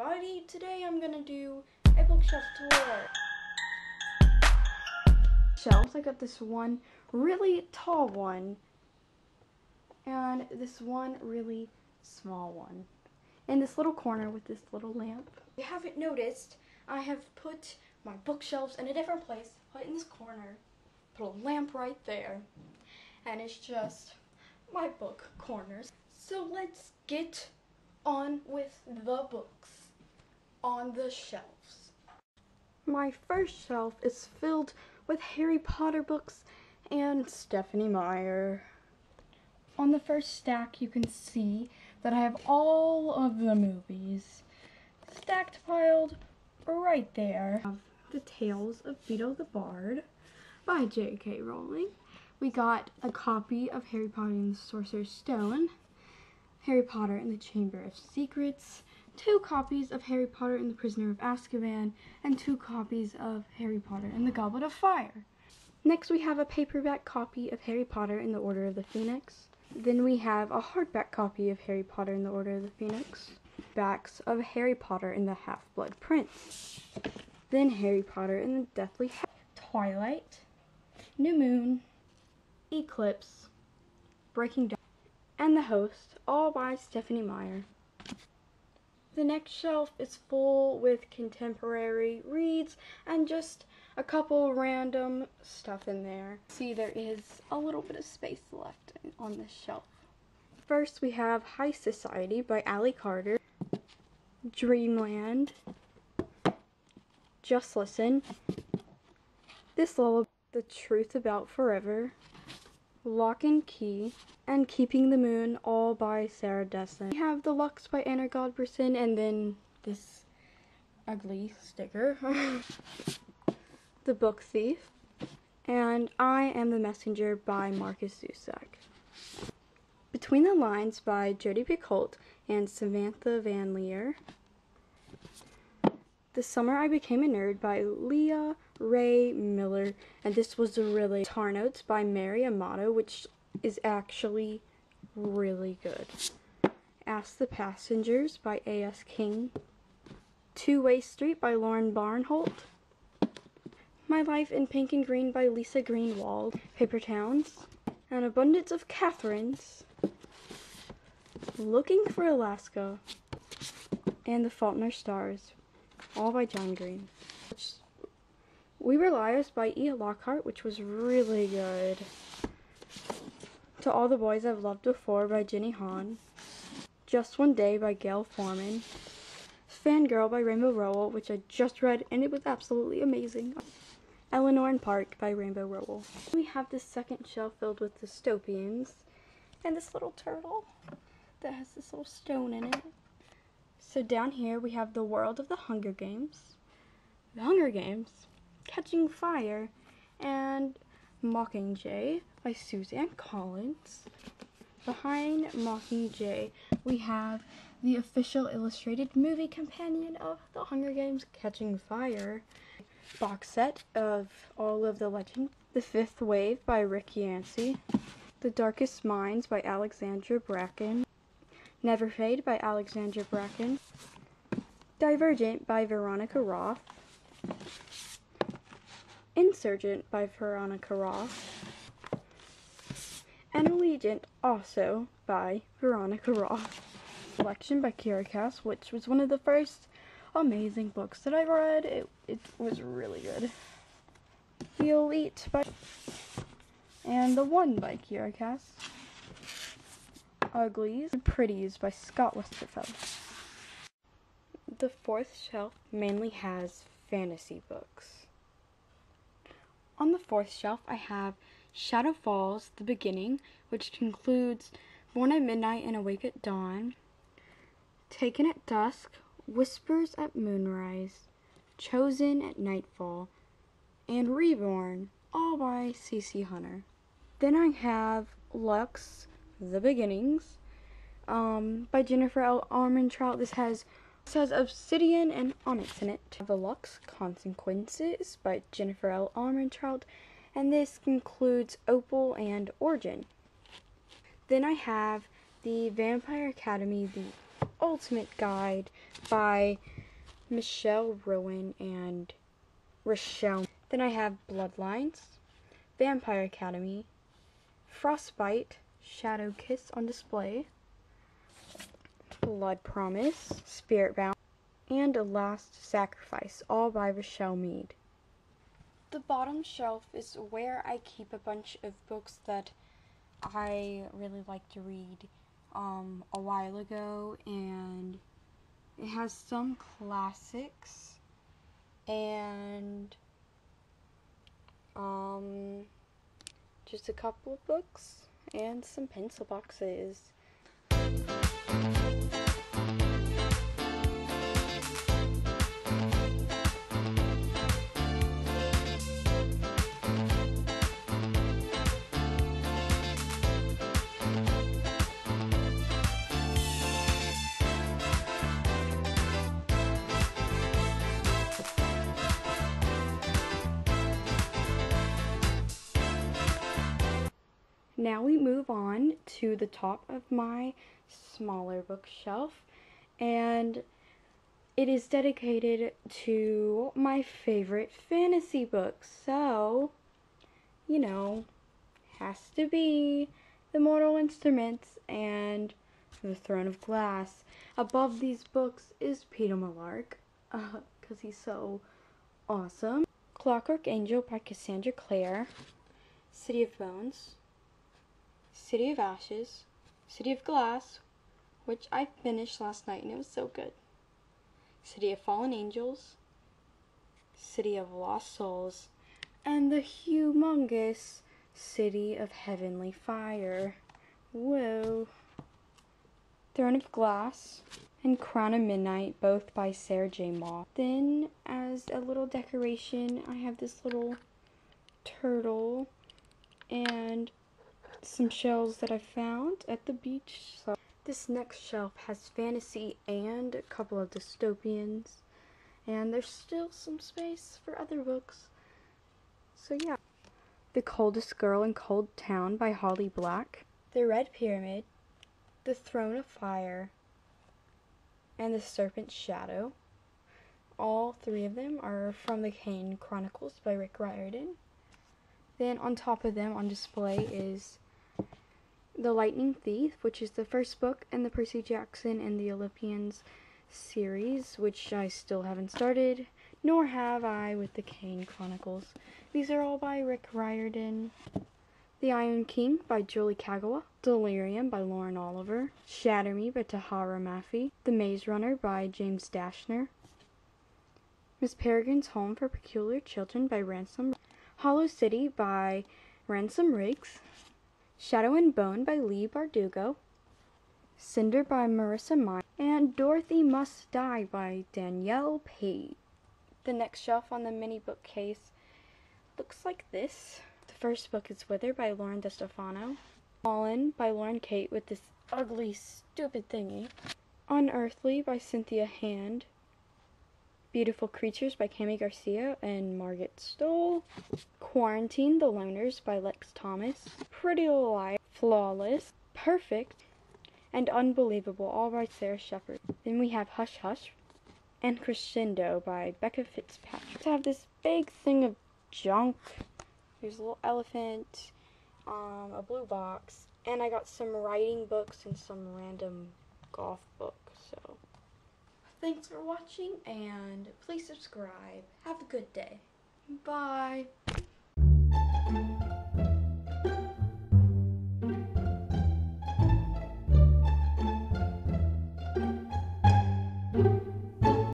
everybody. Today I'm gonna do a bookshelf tour. Shelves, I got this one really tall one and this one really small one. In this little corner with this little lamp. If you haven't noticed, I have put my bookshelves in a different place, put in this corner, put a lamp right there, and it's just my book corners. So let's get on with the books on the shelves. My first shelf is filled with Harry Potter books and Stephenie Meyer. On the first stack you can see that I have all of the movies stacked piled right there. I have The Tales of Beedle the Bard by J.K. Rowling. We got a copy of Harry Potter and the Sorcerer's Stone, Harry Potter and the Chamber of Secrets, 2 copies of Harry Potter and the Prisoner of Azkaban, and 2 copies of Harry Potter and the Goblet of Fire. Next we have a paperback copy of Harry Potter and the Order of the Phoenix. Then we have a hardback copy of Harry Potter and the Order of the Phoenix. Backs of Harry Potter and the Half-Blood Prince. Then Harry Potter and the Deathly Half. Twilight, New Moon, Eclipse, Breaking Dawn, and The Host, all by Stephenie Meyer. The next shelf is full with contemporary reads and just a couple random stuff in there. See, there is a little bit of space left on this shelf. First we have High Society by Ally Carter, Dreamland, Just Listen, This Lullaby, The Truth About Forever, Lock and Key, and Keeping the Moon, all by Sarah Dessen. We have The Lux by Anna Godberson, and then this ugly sticker, The Book Thief, and I Am the Messenger by Marcus Zusak. Between the Lines by Jodi Picoult and Samantha Van Leer. The Summer I Became a Nerd by Leah Ray Miller, and this was really Tar Notes by Mary Amato, which is actually really good. Ask the Passengers by A.S. King. Two-Way Street by Lauren Barnholt. My Life in Pink and Green by Lisa Greenwald. Paper Towns. An Abundance of Catherines. Looking for Alaska. And The Fault in Our Stars, all by John Green. We Were Liars by E. Lockhart, which was really good. To All the Boys I've Loved Before by Jenny Han. Just One Day by Gail Forman. Fangirl by Rainbow Rowell, which I just read and it was absolutely amazing. Eleanor and Park by Rainbow Rowell. We have this second shelf filled with dystopians and this little turtle that has this little stone in it. So down here we have The World of the Hunger Games, The Hunger Games, Catching Fire, and Mockingjay by Suzanne Collins. Behind Mockingjay we have the official illustrated movie companion of The Hunger Games, Catching Fire, box set of all of the legends, The Fifth Wave by Rick Yancey, The Darkest Minds by Alexandra Bracken, Never Fade by Alexandra Bracken, Divergent by Veronica Roth, Insurgent by Veronica Roth, and Allegiant, also by Veronica Roth. Selection by Kiera Cass, which was one of the first amazing books that I read. It was really good. The Elite by and The One by Kiera Cass. Uglies and Pretties by Scott Westerfeld. The fourth shelf mainly has fantasy books. On the fourth shelf I have Shadow Falls, The Beginning, which includes Born at Midnight and Awake at Dawn, Taken at Dusk, Whispers at Moonrise, Chosen at Nightfall, and Reborn, all by C.C. Hunter. Then I have Lux, The Beginnings, by Jennifer L. Armentrout. This has Obsidian and Onyx in it. The Lux, Consequences by Jennifer L. Armentrout, and this includes Opal and Origin. Then I have the Vampire Academy, the Ultimate Guide by Michelle Rowan and Rochelle. Then I have Bloodlines, Vampire Academy, Frostbite, Shadow Kiss on display, Blood Promise, Spiritbound, and Last Sacrifice, all by Rochelle Mead. The bottom shelf is where I keep a bunch of books that I really like to read a while ago, and it has some classics and just a couple of books and some pencil boxes. Now we move on to the top of my smaller bookshelf, and it is dedicated to my favorite fantasy books. So, you know, has to be The Mortal Instruments and The Throne of Glass. Above these books is Peter Malark, because he's so awesome. Clockwork Angel by Cassandra Clare, City of Bones, City of Ashes, City of Glass, which I finished last night and it was so good. City of Fallen Angels, City of Lost Souls, and the humongous City of Heavenly Fire. Whoa. Throne of Glass and Crown of Midnight, both by Sarah J. Maas. Then, as a little decoration, I have this little turtle and some shells that I found at the beach. So this next shelf has fantasy and a couple of dystopians, and there's still some space for other books. So yeah. The Coldest Girl in Cold Town by Holly Black, The Red Pyramid, The Throne of Fire, and The Serpent's Shadow. All three of them are from the Kane Chronicles by Rick Riordan. Then on top of them on display is The Lightning Thief, which is the first book in the Percy Jackson and the Olympians series, which I still haven't started, nor have I with the Kane Chronicles. These are all by Rick Riordan. The Iron King by Julie Kagawa, Delirium by Lauren Oliver, Shatter Me by Tahara Mafi, The Maze Runner by James Dashner, Miss Peregrine's Home for Peculiar Children by Ransom, Hollow City by Ransom Riggs, Shadow and Bone by Leigh Bardugo, Cinder by Marissa Meyer, and Dorothy Must Die by Danielle Page. The next shelf on the mini bookcase looks like this. The first book is Wither by Lauren DeStefano, Fallen by Lauren Kate with this ugly, stupid thingy, Unearthly by Cynthia Hand, Beautiful Creatures by Cami Garcia and Margaret Stoll, Quarantine, The Loners by Lex Thomas, Pretty Little Liars, Flawless, Perfect, and Unbelievable, all by Sarah Shepard. Then we have Hush Hush and Crescendo by Becca Fitzpatrick. I have this big thing of junk. There's a little elephant, a blue box, and I got some writing books and some random golf books. So thanks for watching, and please subscribe. Have a good day. Bye.